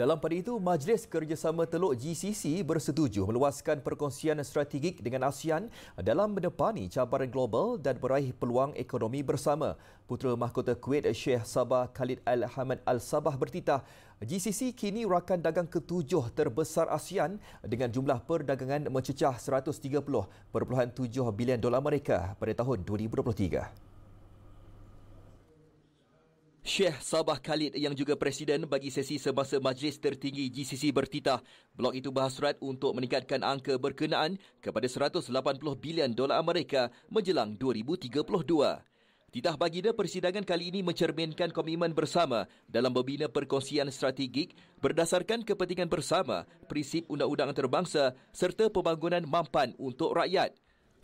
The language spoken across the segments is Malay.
Dalam pada itu, Majlis Kerjasama Teluk GCC bersetuju meluaskan perkongsian strategik dengan ASEAN dalam menepani cabaran global dan meraih peluang ekonomi bersama. Putera Mahkota Kuwait Sheikh Sabah Khalid Al-Hamad Al-Sabah bertitah, GCC kini rakan dagang ke-7 terbesar ASEAN dengan jumlah perdagangan mencecah 130.7 bilion dolar Amerika pada tahun 2023. Sheikh Sabah Khalid yang juga Presiden bagi sesi semasa Majlis Tertinggi GCC bertitah, blok itu berhasrat untuk meningkatkan angka berkenaan kepada 180 bilion dolar Amerika menjelang 2032. Titah baginda, persidangan kali ini mencerminkan komitmen bersama dalam membina perkongsian strategik berdasarkan kepentingan bersama, prinsip undang-undang antarabangsa serta pembangunan mampan untuk rakyat.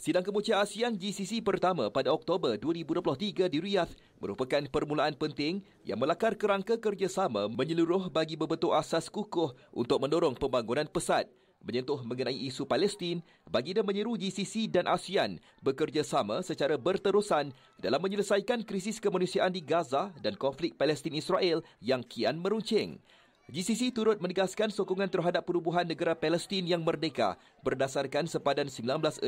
Sidang Kemuncak ASEAN GCC pertama pada Oktober 2023 di Riyadh merupakan permulaan penting yang melakar kerangka kerjasama menyeluruh bagi berbentuk asas kukuh untuk mendorong pembangunan pesat. Menyentuh mengenai isu Palestin, baginda menyeru GCC dan ASEAN bekerjasama secara berterusan dalam menyelesaikan krisis kemanusiaan di Gaza dan konflik Palestin-Israel yang kian meruncing. GCC turut menegaskan sokongan terhadap perubuhan negara Palestin yang merdeka berdasarkan sepadan 1967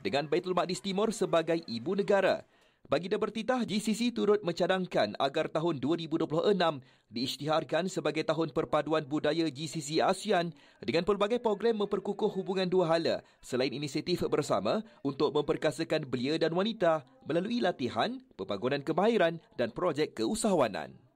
dengan Baitul Maqdis Timur sebagai ibu negara. Baginda bertitah, GCC turut mencadangkan agar tahun 2026 diisytiharkan sebagai tahun perpaduan budaya GCC ASEAN dengan pelbagai program memperkukuh hubungan dua hala selain inisiatif bersama untuk memperkasakan belia dan wanita melalui latihan, pembangunan kemahiran dan projek keusahawanan.